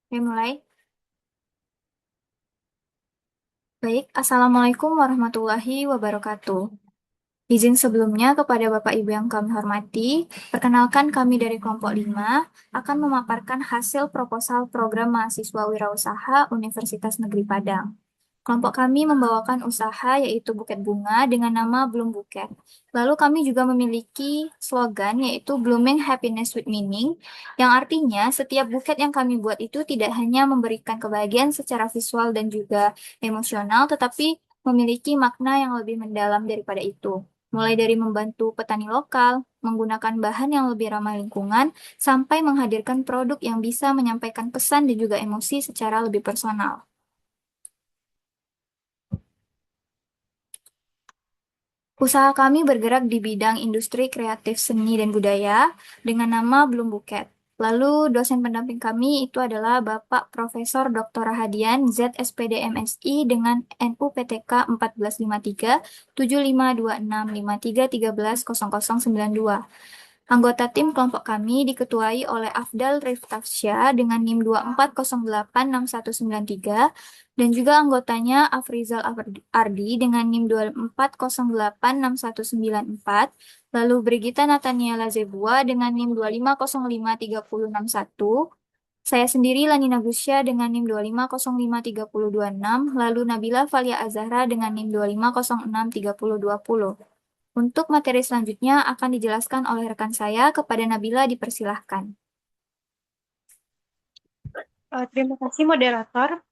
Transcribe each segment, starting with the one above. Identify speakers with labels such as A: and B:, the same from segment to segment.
A: Oke, mulai. Baik, Assalamualaikum warahmatullahi wabarakatuh. Izin sebelumnya kepada Bapak Ibu yang kami hormati, perkenalkan kami dari kelompok 5 akan memaparkan hasil proposal program mahasiswa wirausaha Universitas Negeri Padang. Kelompok kami membawakan usaha yaitu Buket Bunga dengan nama Bloom Buket. Lalu kami juga memiliki slogan yaitu Blooming Happiness with Meaning, yang artinya setiap buket yang kami buat itu tidak hanya memberikan kebahagiaan secara visual dan juga emosional, tetapi memiliki makna yang lebih mendalam daripada itu. Mulai dari membantu petani lokal, menggunakan bahan yang lebih ramah lingkungan, sampai menghadirkan produk yang bisa menyampaikan pesan dan juga emosi secara lebih personal. Usaha kami bergerak di bidang industri kreatif seni dan budaya dengan nama Bloom Buket. Lalu dosen pendamping kami itu adalah Bapak Profesor Dr. Rahadian ZSPD MSI dengan NUPTK 1453 752653130092. Anggota tim kelompok kami diketuai oleh Afdal Riftafsya dengan NIM 24086193 dan juga anggotanya Afrizal Ardi dengan NIM 24086194, lalu Brigita Nataniela Zebua dengan NIM 25053061, saya sendiri Lanina Gusya dengan NIM 25053026, lalu Nabila Valia Azahra dengan NIM 25063020. Untuk materi selanjutnya akan dijelaskan oleh rekan saya. Kepada Nabila dipersilahkan.
B: Terima kasih moderator.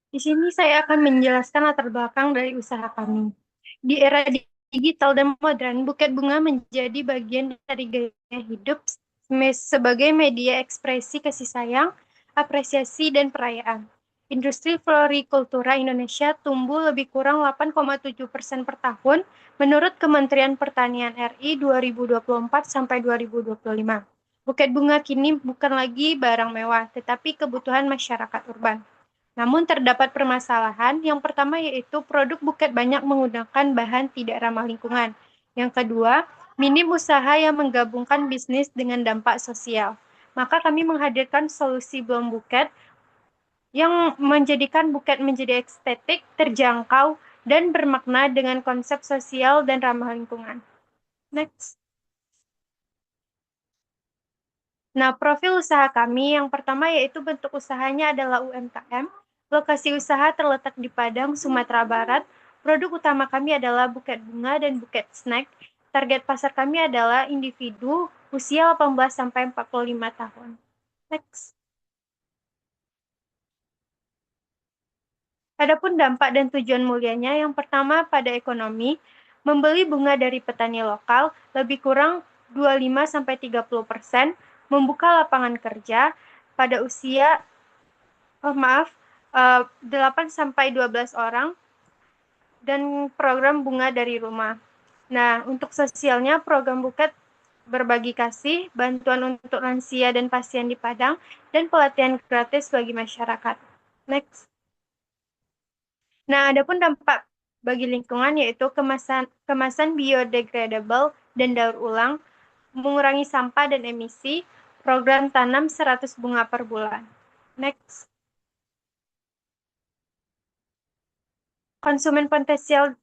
B: Di sini saya akan menjelaskan latar belakang dari usaha kami. Di era digital dan modern, Bukit Bunga menjadi bagian dari gaya hidup sebagai media ekspresi kasih sayang, apresiasi, dan perayaan. Industri florikultura Indonesia tumbuh lebih kurang 8,7% per tahun menurut Kementerian Pertanian RI 2024 sampai 2025. Bukit bunga kini bukan lagi barang mewah, tetapi kebutuhan masyarakat urban. Namun terdapat permasalahan. Yang pertama yaitu produk buket banyak menggunakan bahan tidak ramah lingkungan. Yang kedua, minim usaha yang menggabungkan bisnis dengan dampak sosial. Maka kami menghadirkan solusi Bloom Buket yang menjadikan buket menjadi estetik, terjangkau, dan bermakna dengan konsep sosial dan ramah lingkungan. Next. Nah, profil usaha kami yang pertama yaitu bentuk usahanya adalah UMKM. Lokasi usaha terletak di Padang, Sumatera Barat. Produk utama kami adalah buket bunga dan buket snack. Target pasar kami adalah individu usia 18 sampai 45 tahun. Next. Adapun dampak dan tujuan mulianya, yang pertama pada ekonomi, membeli bunga dari petani lokal lebih kurang 25-30%, membuka lapangan kerja pada usia 8 sampai 12 orang, dan program bunga dari rumah. Nah, untuk sosialnya, program Buket berbagi kasih, bantuan untuk lansia dan pasien di Padang, dan pelatihan gratis bagi masyarakat. Next. Nah, adapun dampak bagi lingkungan yaitu kemasan biodegradable dan daur ulang, mengurangi sampah dan emisi, program tanam 100 bunga per bulan. Next. Konsumen potensial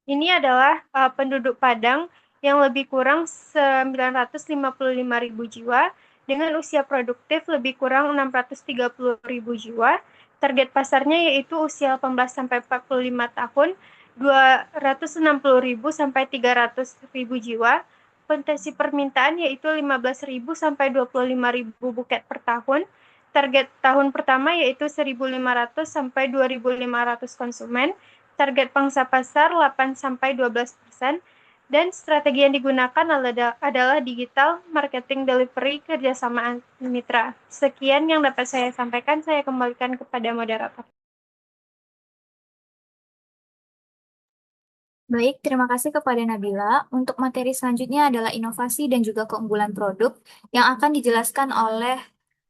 B: ini adalah penduduk Padang yang lebih kurang 955.000 jiwa dengan usia produktif lebih kurang 630.000 jiwa. Target pasarnya yaitu usia 18 sampai 45 tahun, 260.000 sampai 300.000 jiwa. Potensi permintaan yaitu 15.000 sampai 25.000 buket per tahun. Target tahun pertama yaitu 1.500 sampai 2.500 konsumen. Target pangsa pasar 8 sampai 12%, dan strategi yang digunakan adalah digital marketing delivery kerjasama mitra. Sekian yang dapat saya sampaikan, saya kembalikan kepada moderator.
A: Baik, terima kasih kepada Nabila. Untuk materi selanjutnya adalah inovasi dan juga keunggulan produk yang akan dijelaskan oleh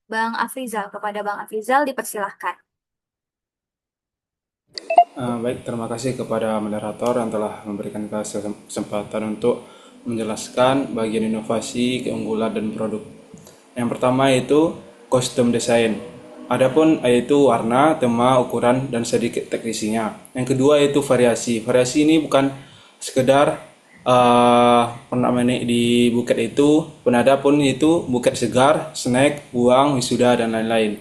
A: Bang Afrizal. Kepada Bang Afrizal dipersilahkan.
C: Baik, terima kasih kepada moderator yang telah memberikan kesempatan untuk menjelaskan bagian inovasi, keunggulan, dan produk. Yang pertama itu custom design. Adapun yaitu warna, tema, ukuran, dan sedikit teknisinya. Yang kedua yaitu variasi. Variasi ini bukan sekedar ornamen di buket itu, penada pun itu buket segar, snack, uang, wisuda, dan lain-lain.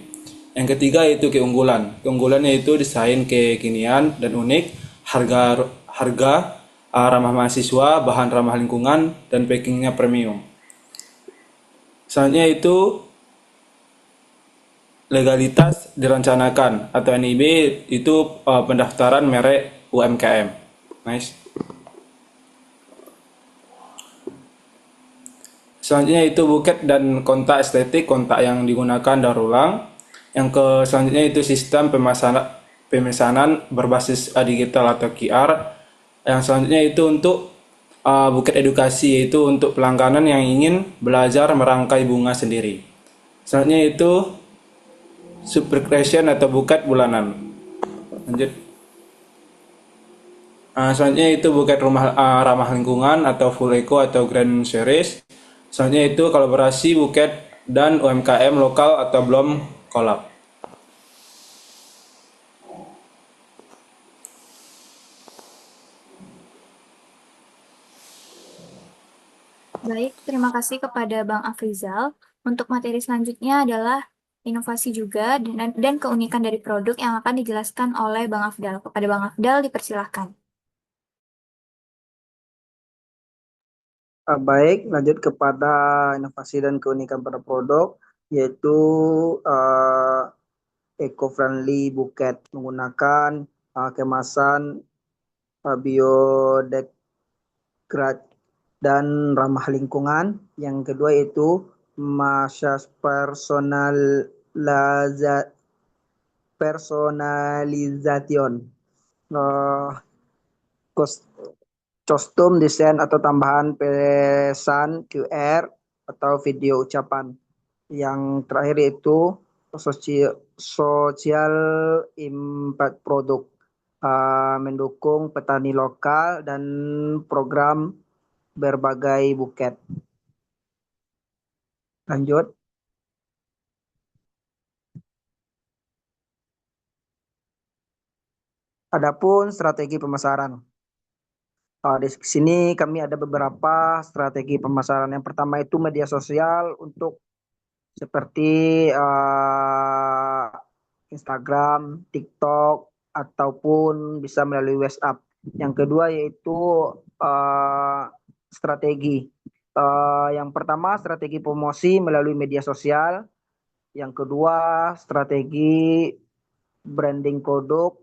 C: Yang ketiga yaitu keunggulan. Keunggulannya itu desain kekinian dan unik, harga harga ramah mahasiswa, bahan ramah lingkungan, dan packingnya premium. Selanjutnya itu legalitas direncanakan atau NIB itu pendaftaran merek UMKM. Nice. Selanjutnya itu buket dan kontak estetik, kontak yang digunakan daur ulang. Yang selanjutnya itu sistem pemesanan berbasis digital atau QR. Yang selanjutnya itu untuk buket edukasi, yaitu untuk pelangganan yang ingin belajar merangkai bunga sendiri. Selanjutnya itu subscription atau buket bulanan. Lanjut. Selanjutnya itu buket rumah ramah lingkungan atau full eco atau grand series. Selanjutnya itu kolaborasi buket dan UMKM lokal atau belum collab.
A: Baik, terima kasih kepada Bang Afrizal. Untuk materi selanjutnya adalah inovasi juga dan keunikan dari produk yang akan dijelaskan oleh Bang Afdal. Kepada Bang Afdal, dipersilahkan.
D: Baik, lanjut kepada inovasi dan keunikan pada produk, yaitu uh, eco-friendly buket menggunakan kemasan biodegradable dan ramah lingkungan. Yang kedua yaitu massage personalization. Uh, Kostum desain atau tambahan pesan QR atau video ucapan. Yang terakhir itu social impact produk, mendukung petani lokal dan program berbagai buket. Lanjut. Adapun strategi pemasaran. Di sini kami ada beberapa strategi pemasaran. Yang pertama itu media sosial untuk seperti Instagram, TikTok, ataupun bisa melalui WhatsApp. Yang kedua yaitu strategi. Yang pertama strategi promosi melalui media sosial. Yang kedua strategi branding produk.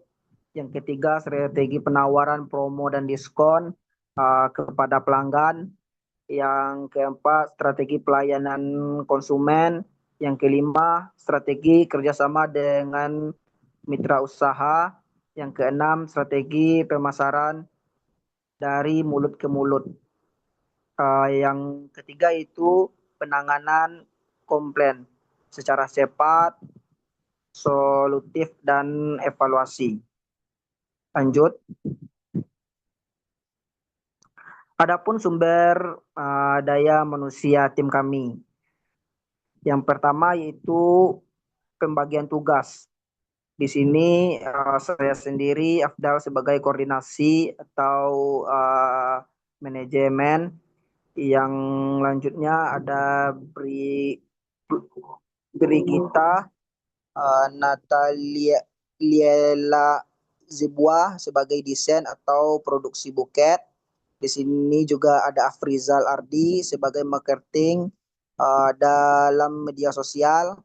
D: Yang ketiga strategi penawaran promo dan diskon kepada pelanggan. Yang keempat, strategi pelayanan konsumen. Yang kelima, strategi kerjasama dengan mitra usaha. Yang keenam, strategi pemasaran dari mulut ke mulut. Yang ketiga itu penanganan komplain secara cepat, solutif, dan evaluasi. Lanjut. Adapun sumber daya manusia tim kami. Yang pertama yaitu pembagian tugas. Di sini saya sendiri Afdal sebagai koordinasi atau manajemen. Yang lanjutnya ada Brigita Natalia Liela Zibwa sebagai desain atau produksi buket. Di sini juga ada Afrizal Ardi sebagai marketing dalam media sosial.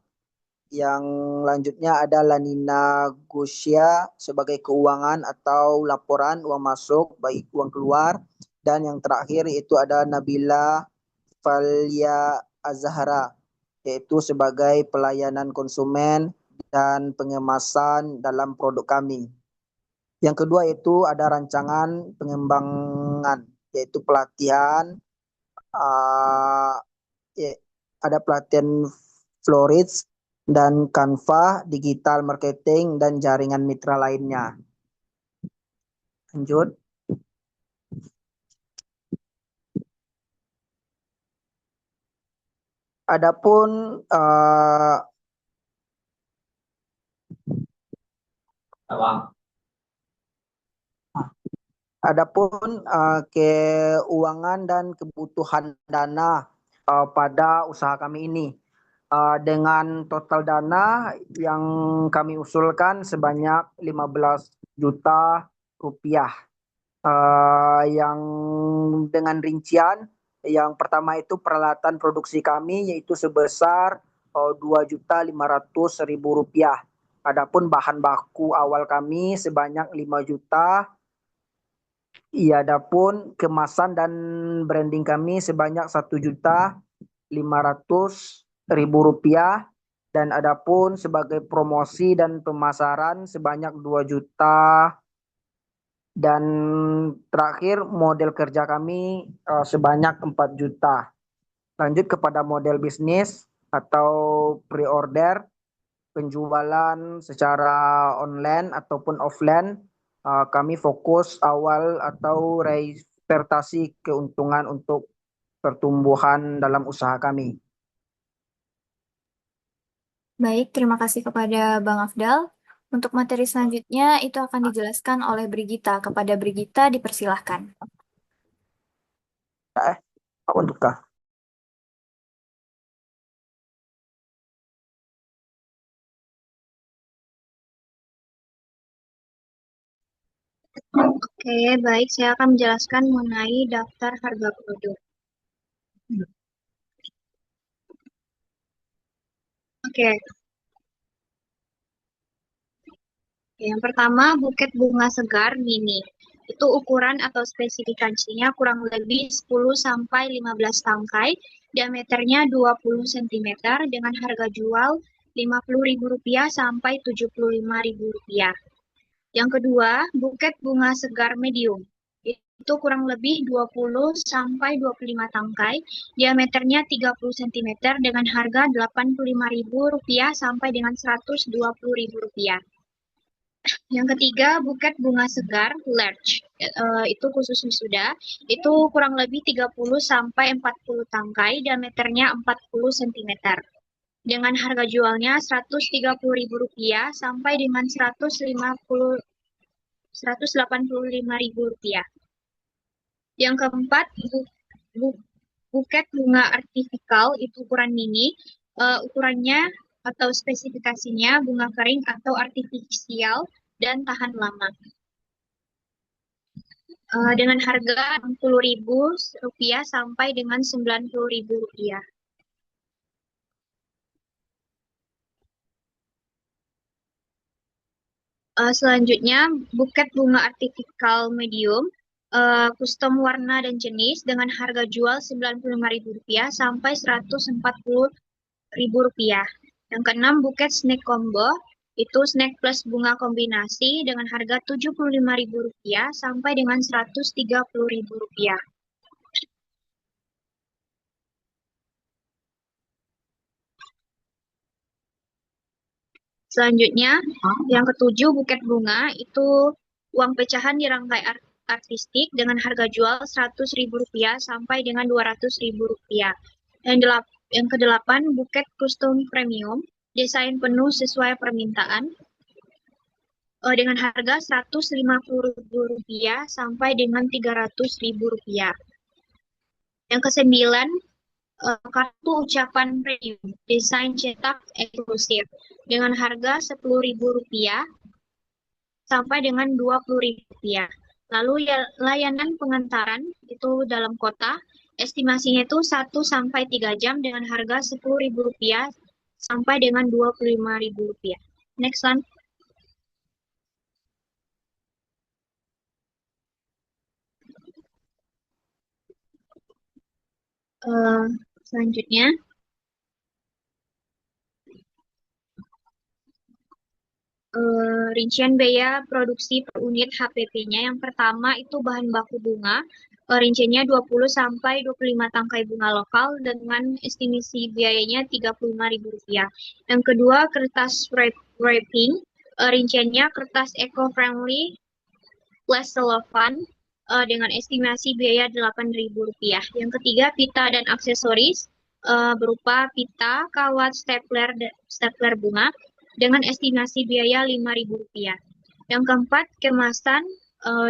D: Yang lanjutnya ada Lanina Gusya sebagai keuangan atau laporan uang masuk baik uang keluar. Dan yang terakhir itu ada Nabila Falia Azhara yaitu sebagai pelayanan konsumen dan pengemasan dalam produk kami. Yang kedua itu ada rancangan pengembangan yaitu pelatihan, uh, ada pelatihan Florits dan Canva, digital marketing, dan jaringan mitra lainnya. Lanjut. Adapun Adapun keuangan dan kebutuhan dana pada usaha kami ini, dengan total dana yang kami usulkan sebanyak 15 juta rupiah. Yang dengan rincian yang pertama itu peralatan produksi kami yaitu sebesar 2.500.000 rupiah. Adapun bahan baku awal kami sebanyak 5 juta. Iya, adapun kemasan dan branding kami sebanyak 1.500.000 rupiah, dan adapun sebagai promosi dan pemasaran sebanyak 2 juta, dan terakhir model kerja kami sebanyak 4 juta. Lanjut kepada model bisnis atau pre-order, penjualan secara online ataupun offline. Kami fokus awal atau reinvestasi keuntungan untuk pertumbuhan dalam usaha kami.
A: Baik, terima kasih kepada Bang Afdal. Untuk materi selanjutnya itu akan dijelaskan oleh Brigita. Kepada Brigita dipersilahkan.
D: Untuk kah?
E: Oke, baik. Saya akan menjelaskan mengenai daftar harga produk. Oke, yang pertama buket bunga segar mini. Itu ukuran atau spesifikasinya kurang lebih 10 sampai 15 tangkai, diameternya 20 cm dengan harga jual Rp50.000 sampai Rp75.000. Yang kedua, buket bunga segar medium. Itu kurang lebih 20 sampai 25 tangkai, diameternya 30 cm dengan harga Rp85.000 sampai dengan Rp120.000. Yang ketiga, buket bunga segar large. Itu khusus wisuda. Itu kurang lebih 30 sampai 40 tangkai, diameternya 40 cm. Dengan harga jualnya Rp130.000 sampai dengan Rp185.000. Yang keempat, buket bunga artifikal itu ukuran mini. Ukurannya atau spesifikasinya bunga kering atau artifisial dan tahan lama. Dengan harga Rp60.000 sampai dengan Rp90.000. Selanjutnya, buket bunga artifikal medium, custom warna dan jenis dengan harga jual Rp95.000 sampai Rp140.000. Yang keenam, buket snack combo, itu snack plus bunga kombinasi dengan harga Rp75.000 sampai dengan Rp130.000. Selanjutnya, yang ketujuh, buket bunga, itu uang pecahan dirangkai artistik dengan harga jual Rp100.000 sampai dengan Rp200.000. Yang kedelapan, buket custom premium, desain penuh sesuai permintaan, dengan harga Rp150.000 sampai dengan Rp300.000. Yang kesembilan, kartu ucapan premium, desain cetak eksklusif, dengan harga Rp10.000 sampai dengan Rp20.000. Lalu layanan pengantaran itu dalam kota, estimasinya itu 1 sampai 3 jam dengan harga Rp10.000 sampai dengan Rp25.000. Next one. Selanjutnya, rincian biaya produksi per unit HPP-nya. Yang pertama itu bahan baku bunga, rinciannya 20 sampai 25 tangkai bunga lokal dengan estimasi biayanya Rp35.000. Yang kedua, kertas wrapping, rinciannya kertas eco-friendly plus cellophane, dengan estimasi biaya Rp8.000. Yang ketiga, pita dan aksesoris, berupa pita, kawat, stapler bunga dengan estimasi biaya Rp5.000. Yang keempat, kemasan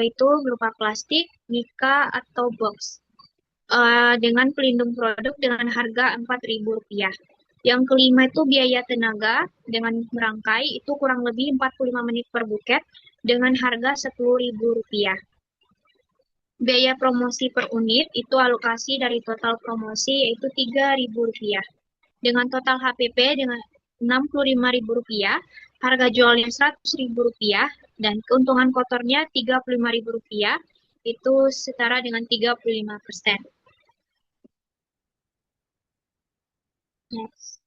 E: itu berupa plastik, mika, atau box dengan pelindung produk dengan harga Rp4.000. Yang kelima itu biaya tenaga dengan merangkai itu kurang lebih 45 menit per buket dengan harga Rp10.000. Biaya promosi per unit itu alokasi dari total promosi yaitu Rp3.000. Dengan total HPP dengan Rp65.000, harga jualnya Rp100.000, dan keuntungan kotornya Rp35.000, itu setara dengan 35%. Next.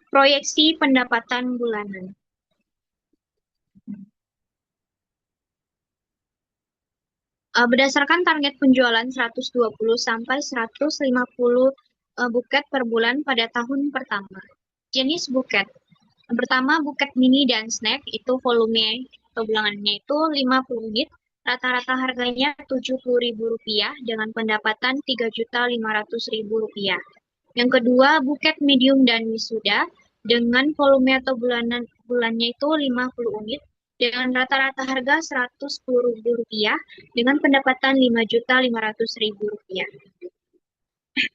E: Proyeksi pendapatan bulanan. Berdasarkan target penjualan 120 sampai 150 buket per bulan pada tahun pertama. Jenis buket. Yang pertama, buket mini dan snack, itu volume atau bilangannya itu 50 unit. Rata-rata harganya Rp70.000 dengan pendapatan Rp3.500.000. Yang kedua, buket medium dan wisuda dengan volume atau bulannya itu 50 unit dengan rata-rata harga Rp110.000 dengan pendapatan Rp5.500.000.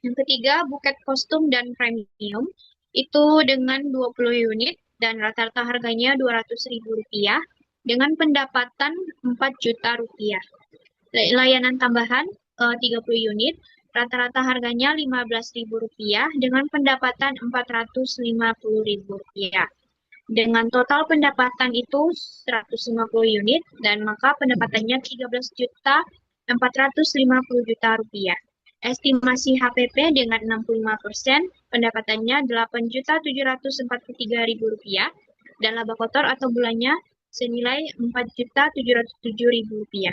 E: Yang ketiga, buket kostum dan premium itu dengan 20 unit dan rata-rata harganya Rp200.000 dengan pendapatan Rp4 juta. Layanan tambahan 30 unit, rata-rata harganya Rp15.000 dengan pendapatan Rp450.000. Dengan total pendapatan itu 150 unit dan maka pendapatannya Rp13.450.000. Estimasi HPP dengan 65%, pendapatannya Rp8.743.000 dan laba kotor atau bulannya senilai Rp4.707.000.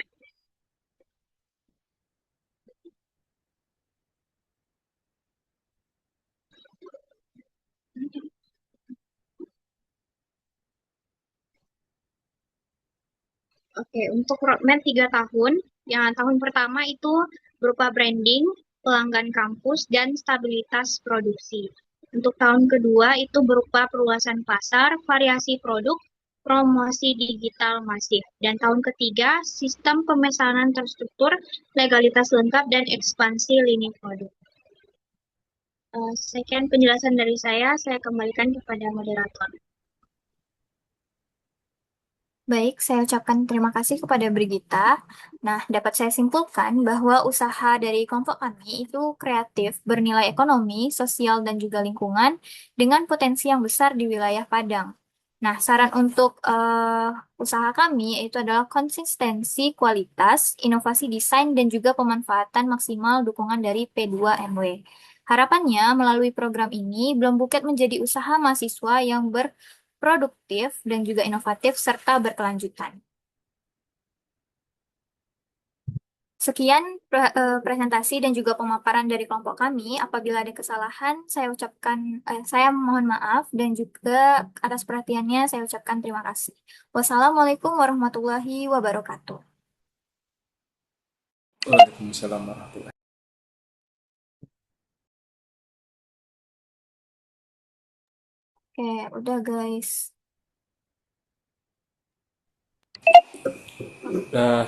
E: Oke, untuk roadmap 3 tahun, yang tahun pertama itu berupa branding, pelanggan kampus, dan stabilitas produksi. Untuk tahun kedua itu berupa perluasan pasar, variasi produk, promosi digital masif. Dan tahun ketiga, sistem pemesanan terstruktur, legalitas lengkap, dan ekspansi lini produk. Sekian penjelasan dari saya kembalikan kepada moderator.
A: Baik, saya ucapkan terima kasih kepada Brigita. Nah, dapat saya simpulkan bahwa usaha dari kelompok kami itu kreatif, bernilai ekonomi, sosial, dan juga lingkungan dengan potensi yang besar di wilayah Padang. Nah, saran untuk usaha kami itu adalah konsistensi kualitas, inovasi desain, dan juga pemanfaatan maksimal dukungan dari P2MW. Harapannya, melalui program ini, Belum Buket menjadi usaha mahasiswa yang produktif dan juga inovatif serta berkelanjutan. Sekian presentasi dan juga pemaparan dari kelompok kami. Apabila ada kesalahan, saya mohon maaf dan juga atas perhatiannya saya ucapkan terima kasih. Wassalamualaikum warahmatullahi wabarakatuh.
C: Waalaikumsalam warahmatullahi.
A: Oke, udah guys.
C: Udah